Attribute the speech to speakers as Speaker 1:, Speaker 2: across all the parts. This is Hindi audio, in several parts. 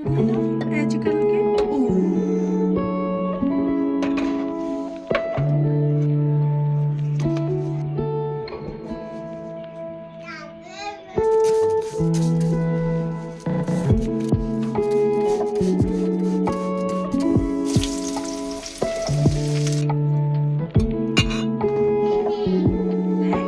Speaker 1: है ना एज करके। Thank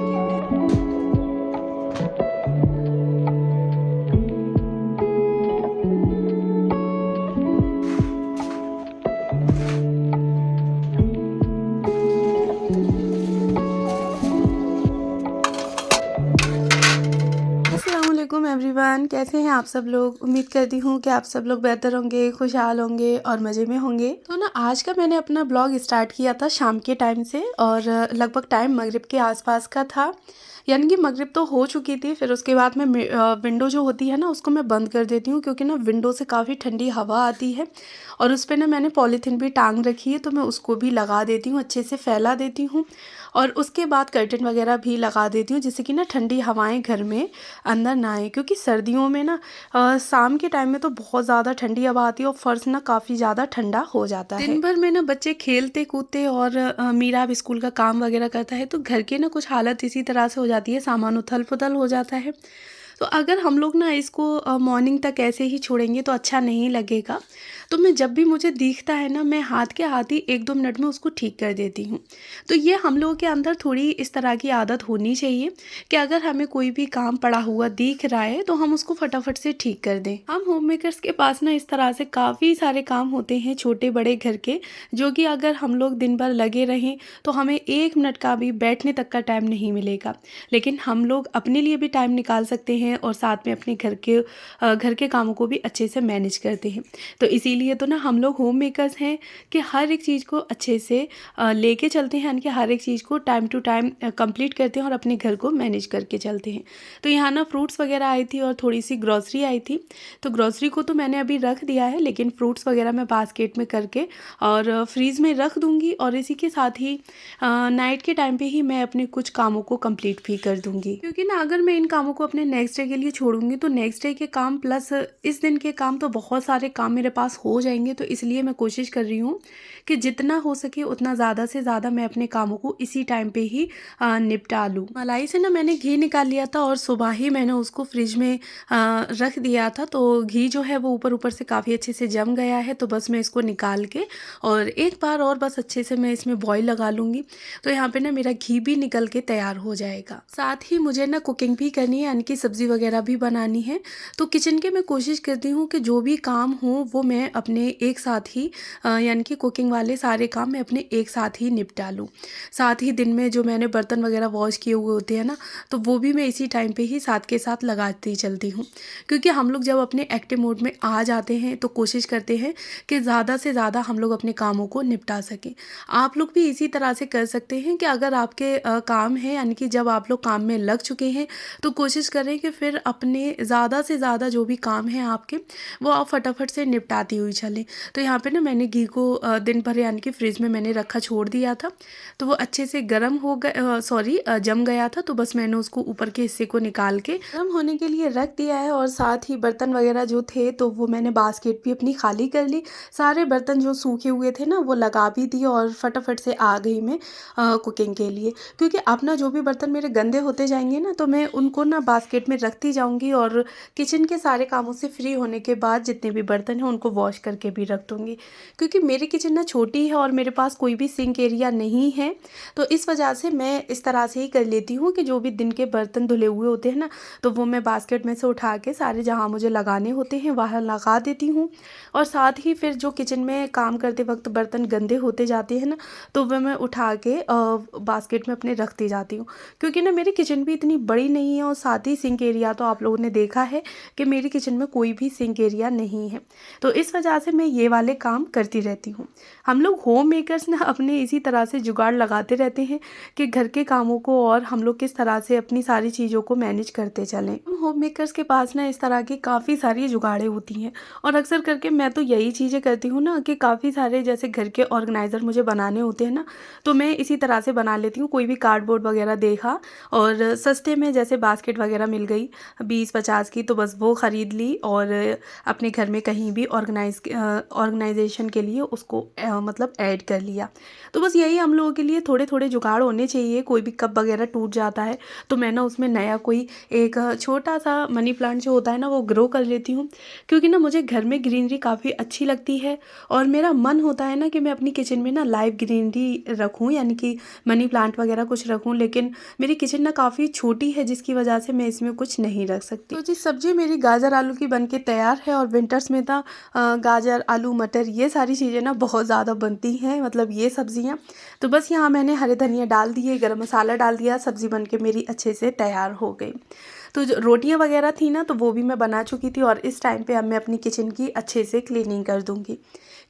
Speaker 1: you. अस्सलाम वालेकुम एवरीवन, कैसे हैं आप सब लोग। उम्मीद करती हूँ कि आप सब लोग बेहतर होंगे, खुशहाल होंगे और मज़े में होंगे। तो ना आज का मैंने अपना ब्लॉग स्टार्ट किया था शाम के टाइम से और लगभग टाइम मगरिब के आसपास का था। यानी कि मगरिब तो हो चुकी थी। फिर उसके बाद मैं विंडो जो होती है ना उसको मैं बंद कर देती हूँ, क्योंकि ना विंडो से काफ़ी ठंडी हवा आती है और उस पर ना मैंने पॉलीथीन भी टांग रखी है, तो मैं उसको भी लगा देती हूँ, अच्छे से फैला देती हूँ। और उसके बाद कर्टन वगैरह भी लगा देती हूँ, जिससे कि ना ठंडी हवाएं घर में अंदर ना आए, क्योंकि सर्दियों में ना शाम के टाइम में तो बहुत ज़्यादा ठंडी हवा आती है और फर्श ना काफ़ी ज़्यादा ठंडा हो जाता है। दिन भर में ना बच्चे खेलते कूदते और मीरा अब स्कूल का काम वगैरह करता है, तो घर की ना कुछ हालत इसी तरह से हो जाती है, सामान उथल पुथल हो जाता है। तो अगर हम लोग ना इसको मॉर्निंग तक ऐसे ही छोड़ेंगे तो अच्छा नहीं लगेगा। तो मैं जब भी मुझे दिखता है ना, मैं हाथ के हाथ ही 1-2 मिनट में उसको ठीक कर देती हूँ। तो ये हम लोगों के अंदर थोड़ी इस तरह की आदत होनी चाहिए कि अगर हमें कोई भी काम पड़ा हुआ दिख रहा है तो हम उसको फटाफट से ठीक कर दें। हम होम मेकर्स के पास ना इस तरह से काफ़ी सारे काम होते हैं छोटे बड़े घर के, जो कि अगर हम लोग दिन भर लगे रहें तो हमें 1 मिनट का भी बैठने तक का टाइम नहीं मिलेगा। लेकिन हम लोग अपने लिए भी टाइम निकाल सकते हैं और साथ में अपने घर के कामों को भी अच्छे से मैनेज करते हैं। तो इसीलिए तो ना हम लोग होम मेकर्स हैं कि हर एक चीज़ को अच्छे से लेके चलते हैं, यानी कि हर एक चीज़ को टाइम टू टाइम कंप्लीट करते हैं और अपने घर को मैनेज करके चलते हैं। तो यहाँ ना फ्रूट्स वगैरह आई थी और थोड़ी सी ग्रॉसरी आई थी, तो ग्रॉसरी को तो मैंने अभी रख दिया है, लेकिन फ्रूट्स वगैरह मैं बास्केट में करके और फ्रीज़ में रख दूँगी। और इसी के साथ ही नाइट के टाइम पे ही मैं अपने कुछ कामों को कंप्लीट भी कर दूँगी, क्योंकि ना अगर मैं इन कामों को अपने नेक्स्ट डे के लिए छोड़ूंगी तो नेक्स्ट डे के काम प्लस इस दिन के काम, तो बहुत सारे काम मेरे पास हो जाएंगे। तो इसलिए मैं कोशिश कर रही हूँ कि जितना हो सके उतना ज़्यादा से ज़्यादा मैं अपने कामों को इसी टाइम पे ही निपटा लूँ। मलाई से ना मैंने घी निकाल लिया था और सुबह ही मैंने उसको फ्रिज में रख दिया था, तो घी जो है वो ऊपर ऊपर से काफ़ी अच्छे से जम गया है। तो बस मैं इसको निकाल के और एक बार और बस अच्छे से मैं इसमें बॉईल लगा लूँगी, तो यहाँ पे ना मेरा घी भी निकल के तैयार हो जाएगा। साथ ही मुझे ना कुकिंग भी करनी है, यानी कि सब्ज़ी वगैरह भी बनानी है। तो किचन के मैं कोशिश करती हूँ कि जो भी काम हो वो मैं अपने एक साथ ही यानी कि कुकिंग वाले सारे काम मैं अपने एक साथ ही निपटा लूँ। साथ ही दिन में जो मैंने बर्तन वगैरह वॉश किए हुए होते हैं ना, तो वो भी मैं इसी टाइम पे ही साथ के साथ लगाती चलती हूँ, क्योंकि हम लोग जब अपने एक्टिव मोड में आ जाते हैं तो कोशिश करते हैं कि ज़्यादा से ज़्यादा हम लोग अपने कामों को निपटा सकें। आप लोग भी इसी तरह से कर सकते हैं कि अगर आपके काम है, यानी कि जब आप लोग काम में लग चुके हैं तो कोशिश करें कि फिर अपने ज़्यादा से ज़्यादा जो भी काम है आपके, वो आप फटाफट से निपटाती हुई चलें। तो यहाँ पे ना मैंने घी को दिन भर यानी कि फ्रिज में मैंने रखा छोड़ दिया था, तो वो अच्छे से गर्म हो गया, सॉरी जम गया था। तो बस मैंने उसको ऊपर के हिस्से को निकाल के गर्म होने के लिए रख दिया है। और साथ ही बर्तन वगैरह जो थे तो वो मैंने बास्केट भी अपनी खाली कर ली। सारे बर्तन जो सूखे हुए थे ना वो लगा भी दिए और फटाफट से आ गई मैं कुकिंग के लिए, क्योंकि अब ना जो भी बर्तन मेरे गंदे होते जाएंगे ना तो मैं उनको ना बास्केट में रखती जाऊंगी और किचन के सारे कामों से फ्री होने के बाद जितने भी बर्तन हैं उनको वॉश करके भी रख दूंगी। क्योंकि मेरी किचन ना छोटी है और मेरे पास कोई भी सिंक एरिया नहीं है, तो इस वजह से मैं इस तरह से ही कर लेती हूँ कि जो भी दिन के बर्तन धुले हुए होते हैं ना, तो वो मैं बास्केट में से उठा के सारे जहाँ मुझे लगाने होते हैं वहाँ लगा देती हूँ। और साथ ही फिर जो किचन में काम करते वक्त बर्तन गंदे होते जाते हैं ना, तो वह मैं उठा के बास्केट में अपने रखती जाती हूँ। क्योंकि ना मेरी किचन भी इतनी बड़ी नहीं है और साथ ही सिंक एरिया तो आप लोगों ने देखा है कि मेरी किचन में कोई भी सिंक एरिया नहीं है, तो इस वजह से मैं ये वाले काम करती रहती हूँ। हम लोग होम मेकर्स ना अपने इसी तरह से जुगाड़ लगाते रहते हैं कि घर के कामों को और हम लोग किस तरह से अपनी सारी चीज़ों को मैनेज करते चलें। होम मेकर्स के पास ना इस तरह की काफ़ी सारी जुगाड़ें होती हैं और अक्सर करके मैं तो यही चीज़ें करती हूँ ना कि काफ़ी सारे जैसे घर के ऑर्गेनाइज़र मुझे बनाने होते हैं ना, तो मैं इसी तरह से बना लेती हूँ। कोई भी कार्डबोर्ड वगैरह देखा और सस्ते में जैसे बास्केट वगैरह मिल गई 20-50 की, तो बस वो ख़रीद ली और अपने घर में कहीं भी ऑर्गेनाइजेशन के लिए उसको मतलब ऐड कर लिया। तो बस यही हम लोगों के लिए थोड़े थोड़े जुगाड़ होने चाहिए। कोई भी कप वगैरह टूट जाता है तो मैं ना उसमें नया कोई एक छोटा सा मनी प्लांट जो होता है ना वो ग्रो कर लेती हूँ, क्योंकि ना मुझे घर में ग्रीनरी काफ़ी अच्छी लगती है और मेरा मन होता है ना कि मैं अपनी किचन में ना लाइव ग्रीनरी रखूँ, यानी कि मनी प्लांट वगैरह कुछ रखूँ। लेकिन मेरी किचन ना काफ़ी छोटी है जिसकी वजह से मैं इसमें कुछ नहीं रख सकती। तो जी सब्जी मेरी गाजर आलू की बन के तैयार है। और विंटर्स में ना गाजर आलू मटर ये सारी चीज़ें ना बहुत ज़्यादा बनती हैं, मतलब ये सब्जियाँ। तो बस यहाँ मैंने हरे धनिया डाल दिए, गरम मसाला डाल दिया, सब्ज़ी बन के मेरी अच्छे से तैयार हो गई। तो जो रोटियां वगैरह थी ना तो वो भी मैं बना चुकी थी और इस टाइम पे अब मैं अपनी किचन की अच्छे से क्लीनिंग कर दूंगी,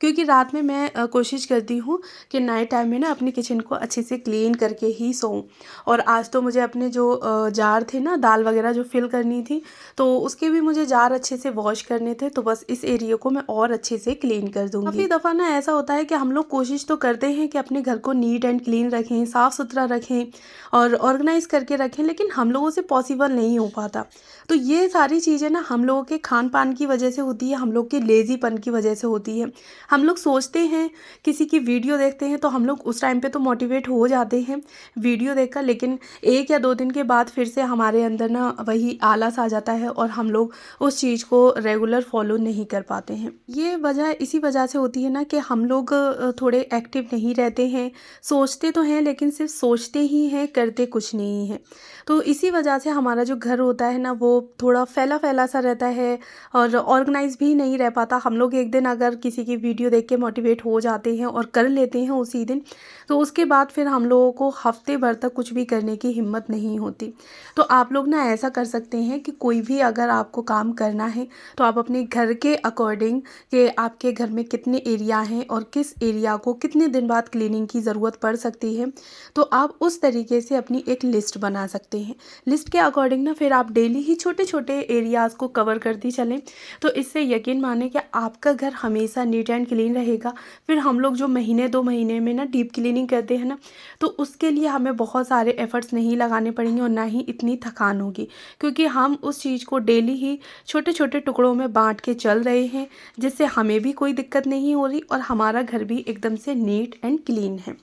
Speaker 1: क्योंकि रात में मैं कोशिश करती हूँ कि नाइट टाइम में ना अपनी किचन को अच्छे से क्लीन करके ही सोऊं। और आज तो मुझे अपने जो जार थे ना दाल वगैरह जो फिल करनी थी, तो उसके भी मुझे जार अच्छे से वॉश करने थे। तो बस इस एरिया को मैं और अच्छे से क्लीन कर दूंगी। काफ़ी दफ़ा ना ऐसा होता है कि हम लोग कोशिश तो करते हैं कि अपने घर को नीट एंड क्लीन रखें, साफ़ सुथरा रखें और ऑर्गेनाइज करके रखें, लेकिन हम लोगों से पॉसिबल नहीं हो पाता। तो ये सारी चीज़ें ना हम लोगों के खान पान की वजह से होती है, हम लोग के लेज़ीपन की वजह से होती है। हम लोग सोचते हैं, किसी की वीडियो देखते हैं तो हम लोग उस टाइम पे तो मोटिवेट हो जाते हैं वीडियो देखकर, लेकिन 1 या 2 दिन के बाद फिर से हमारे अंदर ना वही आलस आ जाता है और हम लोग उस चीज़ को रेगुलर फॉलो नहीं कर पाते हैं। ये वजह इसी वजह से होती है ना कि हम लोग थोड़े एक्टिव नहीं रहते हैं। सोचते तो हैं लेकिन सिर्फ सोचते ही हैं, करते कुछ नहीं है। तो इसी वजह से हमारा जो घर होता है ना वो थोड़ा फैला फैला सा रहता है और ऑर्गेनाइज भी नहीं रह पाता। हम लोग एक दिन अगर किसी की वीडियो देख के मोटिवेट हो जाते हैं और कर लेते हैं उसी दिन, तो उसके बाद फिर हम लोगों को हफ्ते भर तक कुछ भी करने की हिम्मत नहीं होती। तो आप लोग ना ऐसा कर सकते हैं कि कोई भी अगर आपको काम करना है तो आप अपने घर के अकॉर्डिंग कि आपके घर में कितने एरिया हैं और किस एरिया को कितने दिन बाद क्लीनिंग की ज़रूरत पड़ सकती है, तो आप उस तरीके से अपनी एक लिस्ट बना सकते हैं। लिस्ट के अकॉर्डिंग ना फिर आप डेली ही छोटे छोटे एरियाज़ को कवर करती चलें, तो इससे यकीन माने कि आपका घर हमेशा नीट एंड क्लीन रहेगा। फिर हम लोग जो महीने 2 महीने में ना डीप क्लीनिंग करते हैं ना, तो उसके लिए हमें बहुत सारे एफ़र्ट्स नहीं लगाने पड़ेंगे और ना ही इतनी थकान होगी, क्योंकि हम उस चीज़ को डेली ही छोटे छोटे टुकड़ों में बांट के चल रहे हैं, जिससे हमें भी कोई दिक्कत नहीं हो रही और हमारा घर भी एकदम से नीट एंड क्लीन है।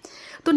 Speaker 1: तो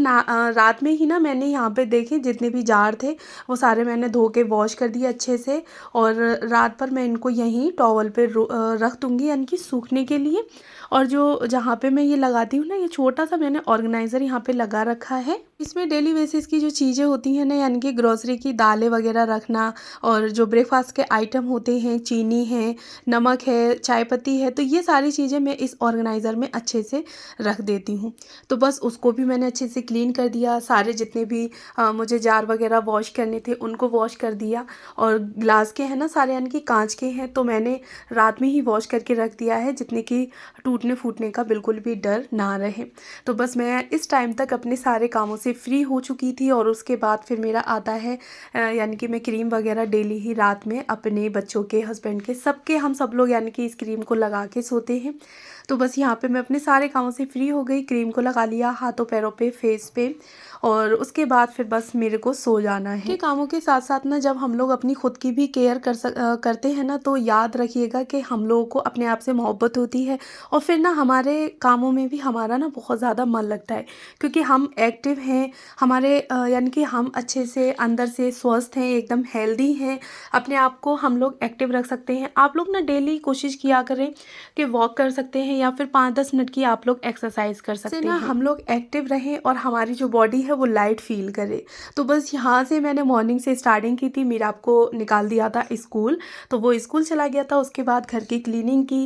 Speaker 1: रात में ही ना मैंने यहाँ पे देखे जितने भी जार थे वो सारे मैंने धो के वॉश कर दिए अच्छे से, और रात भर मैं इनको यहीं टॉवल पे रख दूँगी, यानी कि सूखने के लिए। और जो जहाँ पे मैं ये लगाती हूँ ना, ये छोटा सा मैंने ऑर्गेनाइज़र यहाँ पे लगा रखा है। इसमें डेली बेसिस की जो चीज़ें होती हैं ना, यानी कि ग्रोसरी की दालें वगैरह रखना और जो ब्रेकफास्ट के आइटम होते हैं, चीनी है, नमक है, चाय पत्ती है, तो ये सारी चीज़ें मैं इस ऑर्गेनाइज़र में अच्छे से रख देती हूँ। तो बस उसको भी मैंने अच्छे से क्लीन कर दिया। सारे जितने भी मुझे जार वगैरह वॉश करने थे उनको वॉश कर दिया। और ग्लास के हैं ना सारे, यानी कि कांच के हैं, तो मैंने रात में ही वॉश करके रख दिया है, जितने कि टूटने फूटने का बिल्कुल भी डर ना रहे। तो बस मैं इस टाइम तक अपने सारे कामों से फ्री हो चुकी थी और उसके बाद फिर मेरा आता है यानी कि मैं क्रीम वगैरह डेली ही रात में अपने बच्चों के, हस्बैंड के, सबके, हम सब लोग यानी कि इस क्रीम को लगा के सोते हैं। तो बस यहाँ पे मैं अपने सारे कामों से फ्री हो गई, क्रीम को लगा लिया हाथों पैरों पे, फेस पे, और उसके बाद फिर बस मेरे को सो जाना है। के कामों के साथ साथ ना जब हम लोग अपनी खुद की भी केयर करते हैं ना, तो याद रखिएगा कि हम लोगों को अपने आप से मोहब्बत होती है और फिर ना हमारे कामों में भी हमारा ना बहुत ज़्यादा मन लगता है, क्योंकि हम एक्टिव हैं, हमारे यानी कि हम अच्छे से अंदर से स्वस्थ हैं, एकदम हेल्दी हैं, अपने आप को हम लोग एक्टिव रख सकते हैं। आप लोग ना डेली कोशिश किया करें कि वॉक कर सकते हैं या फिर 5-10 मिनट की आप लोग एक्सरसाइज कर सकते हैं। हम लोग एक्टिव रहें और हमारी जो बॉडी है वो लाइट फील करे। तो बस यहाँ से मैंने मॉर्निंग से स्टार्टिंग की थी। मीरा आपको निकाल दिया था स्कूल, तो वो स्कूल चला गया था। उसके बाद घर की क्लीनिंग की,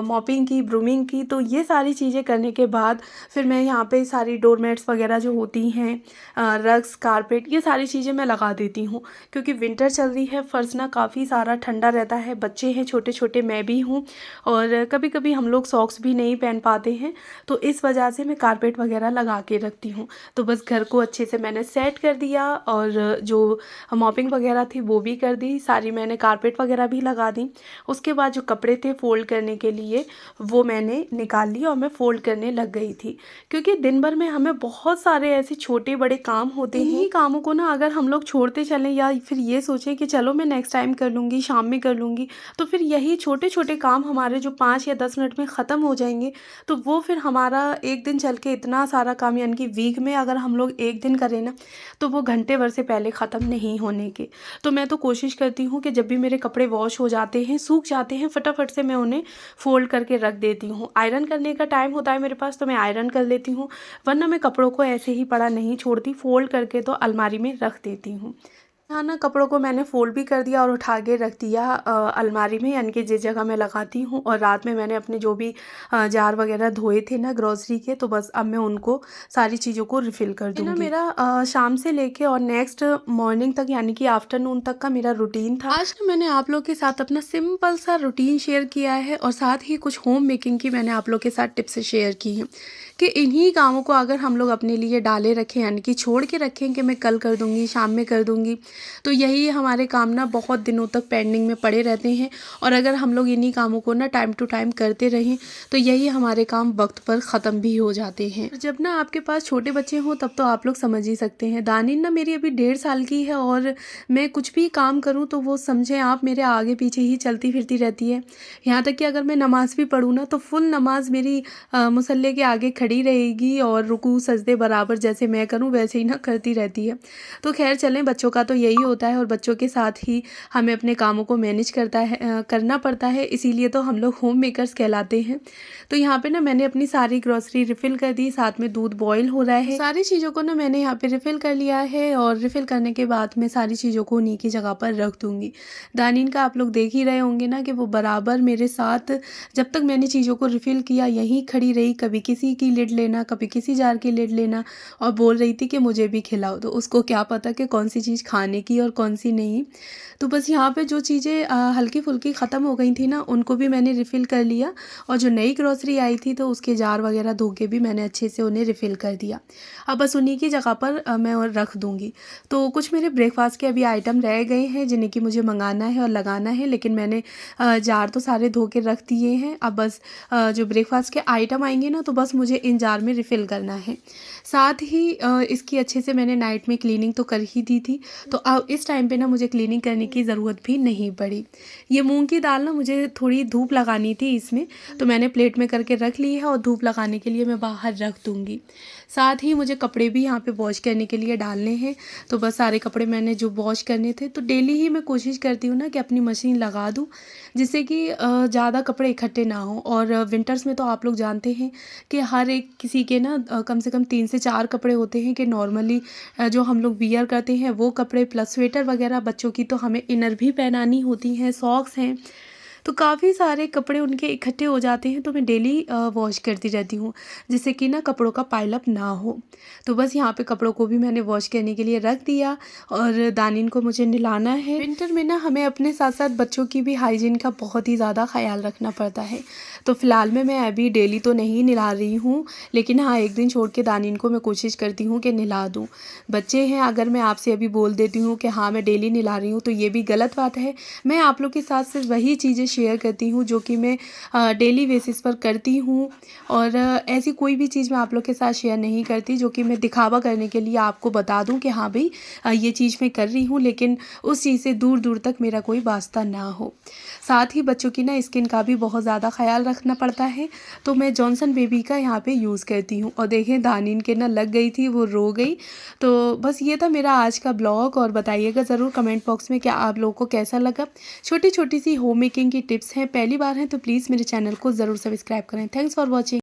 Speaker 1: मॉपिंग की, ब्रूमिंग की। तो ये सारी चीज़ें करने के बाद फिर मैं यहाँ पे सारी डोरमेट्स वगैरह जो होती हैं, रग्स, कारपेट, ये सारी चीज़ें मैं लगा देती हूँ, क्योंकि विंटर चल रही है, फर्श ना काफ़ी सारा ठंडा रहता है, बच्चे हैं छोटे छोटे, मैं भी हूँ, और कभी कभी हम लोग सॉक्स भी नहीं पहन पाते हैं, तो इस वजह से मैं कारपेट वगैरह लगा के रखती हूँ। तो बस घर को अच्छे से मैंने सेट कर दिया और जो मॉपिंग वगैरह थी वो भी कर दी, सारी मैंने कारपेट वगैरह भी लगा दी। उसके बाद जो कपड़े थे फ़ोल्ड करने के लिए वो मैंने निकाल लिए और मैं फ़ोल्ड करने लग गई थी, क्योंकि दिन भर में हमें बहुत सारे ऐसे छोटे बड़े काम होते हैं। इन्हीं कामों को ना अगर हम लोग छोड़ते चलें या फिर ये सोचें कि चलो मैं नेक्स्ट टाइम कर लूँगी, शाम में कर लूँगी, तो फिर यही छोटे छोटे काम हमारे जो 5 या 10 मिनट में ख़त्म हो जाएंगे। तो वो फिर हमारा एक दिन चल के इतना सारा काम, यानी कि वीक में अगर हम लोग एक दिन करें ना तो वो घंटे भर से पहले ख़त्म नहीं होने के। तो मैं तो कोशिश करती हूँ कि जब भी मेरे कपड़े वॉश हो जाते हैं, सूख जाते हैं, फटाफट से मैं उन्हें फ़ोल्ड करके रख देती हूँ। आयरन करने का टाइम होता है मेरे पास तो मैं आयरन कर लेती हूँ, वरना मैं कपड़ों को ऐसे ही पड़ा नहीं छोड़ती, फ़ोल्ड करके तो अलमारी में रख देती हूँ। हाँ ना, कपड़ों को मैंने फ़ोल्ड भी कर दिया और उठा के रख दिया अलमारी में, यानी कि जिस जगह मैं लगाती हूँ। और रात में मैंने अपने जो भी जार वगैरह धोए थे ना ग्रॉसरी के, तो बस अब मैं उनको सारी चीज़ों को रिफ़िल कर दूँगी। ना मेरा शाम से लेके और नेक्स्ट मॉर्निंग तक, यानी कि आफ्टरनून तक का मेरा रूटीन था। आज ना मैंने आप लोग के साथ अपना सिंपल सा रूटीन शेयर किया है और साथ ही कुछ होम मेकिंग की मैंने आप लोग के साथ टिप्स शेयर की हैं कि इन्हीं कामों को अगर हम लोग अपने लिए डाले रखें, यानी कि छोड़ के रखें कि मैं कल कर दूँगी, शाम में कर दूँगी, तो यही हमारे काम ना बहुत दिनों तक पेंडिंग में पड़े रहते हैं। और अगर हम लोग इन्हीं कामों को ना टाइम टू टाइम करते रहें तो यही हमारे काम वक्त पर ख़त्म भी हो जाते हैं। जब ना आपके पास छोटे बच्चे हों तब तो आप लोग समझ ही सकते हैं। दानिन ना मेरी अभी 1.5 साल की है और मैं कुछ भी काम करूँ तो वो समझें आप मेरे आगे पीछे ही चलती फिरती रहती है। यहाँ तक कि अगर मैं नमाज़ भी पढ़ूँ ना तो फुल नमाज़ मेरी मुसल्ले के आगे खड़ी रहेगी और रुकू सजदे बराबर जैसे मैं करूँ वैसे ही ना करती रहती है। तो खैर चलें, बच्चों का तो यही होता है और बच्चों के साथ ही हमें अपने कामों को मैनेज करना पड़ता है, इसीलिए तो हम लोग होम मेकर्स कहलाते हैं। तो यहाँ पे ना मैंने अपनी सारी ग्रॉसरी रिफ़िल कर दी, साथ में दूध बॉईल हो रहा है, सारी चीज़ों को ना मैंने यहाँ पे रिफ़िल कर लिया है। और रिफ़िल करने के बाद मैं सारी चीज़ों को उन्हीं की जगह पर रख दूँगी। दानिन का आप लोग देख ही रहे होंगे ना कि वो बराबर मेरे साथ जब तक मैंने चीज़ों को रिफ़िल किया यहीं खड़ी रही, कभी किसी की लिड लेना, कभी किसी जार की लिड लेना, और बोल रही थी कि मुझे भी खिलाओ। तो उसको क्या पता कि कौन सी चीज़ खाने की और कौन सी नहीं। तो बस यहाँ पे जो चीज़ें हल्की फुल्की ख़त्म हो गई थी ना उनको भी मैंने रिफ़िल कर लिया, और जो नई ग्रॉसरी आई थी तो उसके जार वगैरह धो के भी मैंने अच्छे से उन्हें रिफ़िल कर दिया। अब बस उन्हीं की जगह पर मैं और रख दूँगी। तो कुछ मेरे ब्रेकफास्ट के अभी आइटम रह गए हैं जिन्हें कि मुझे मंगाना है और लगाना है, लेकिन मैंने जार तो सारे धो के रख दिए हैं। अब बस जो ब्रेकफास्ट के आइटम आएंगे ना तो बस मुझे इन जार में रिफ़िल करना है। साथ ही इसकी अच्छे से मैंने नाइट में क्लीनिंग तो कर ही दी थी, तो अब इस टाइम पे ना मुझे क्लीनिंग करने की ज़रूरत भी नहीं पड़ी। ये मूंग की दाल ना मुझे थोड़ी धूप लगानी थी इसमें, तो मैंने प्लेट में करके रख ली है और धूप लगाने के लिए मैं बाहर रख दूँगी। साथ ही मुझे कपड़े भी यहाँ पे वॉश करने के लिए डालने हैं, तो बस सारे कपड़े मैंने जो वॉश करने थे तो डेली ही मैं कोशिश करती हूँ ना कि अपनी मशीन लगा दूँ, जिससे कि ज़्यादा कपड़े इकट्ठे ना हों। और विंटर्स में तो आप लोग जानते हैं कि हर एक किसी के ना कम से कम 3 से 4 कपड़े होते हैं कि नॉर्मली जो हम लोग वियर करते हैं वो कपड़े, प्लस स्वेटर वगैरह, बच्चों की तो हमें इनर भी पहनानी होती हैं, सॉक्स हैं, तो काफ़ी सारे कपड़े उनके इकट्ठे हो जाते हैं। तो मैं डेली वॉश करती रहती हूँ जिससे कि ना कपड़ों का पाइल अप ना हो। तो बस यहाँ पे कपड़ों को भी मैंने वॉश करने के लिए रख दिया और दानिन को मुझे नहलाना है। विंटर में ना हमें अपने साथ साथ बच्चों की भी हाइजीन का बहुत ही ज़्यादा ख्याल रखना पड़ता है। तो फ़िलहाल में मैं अभी डेली तो नहीं नहला रही हूँ, लेकिन हाँ एक दिन छोड़ के दानिन को मैं कोशिश करती हूँ कि नहला दूँ। बच्चे हैं, अगर मैं आपसे अभी बोल देती हूँ कि हाँ मैं डेली नहला रही हूँ तो ये भी गलत बात है। मैं आप लोग के साथ सिर्फ वही चीज़ें शेयर करती हूँ जो कि मैं डेली बेसिस पर करती हूँ, और ऐसी कोई भी चीज़ मैं आप लोग के साथ शेयर नहीं करती जो कि मैं दिखावा करने के लिए आपको बता दूँ कि हाँ भाई ये चीज़ मैं कर रही हूँ, लेकिन उस चीज़ से दूर दूर तक मेरा कोई वास्ता ना हो। साथ ही बच्चों की ना स्किन का भी बहुत ज़्यादा ख्याल रखना पड़ता है, तो मैं जॉनसन बेबी का यहाँ पे यूज़ करती हूँ। और देखें दानिन के ना लग गई थी, वो रो गई। तो बस ये था मेरा आज का ब्लॉग, और बताइएगा ज़रूर कमेंट बॉक्स में क्या आप लोगों को कैसा लगा। छोटी छोटी सी होम मेकिंग की टिप्स हैं, पहली बार हैं तो प्लीज़ मेरे चैनल को ज़रूर सब्सक्राइब करें। Thanks for watching.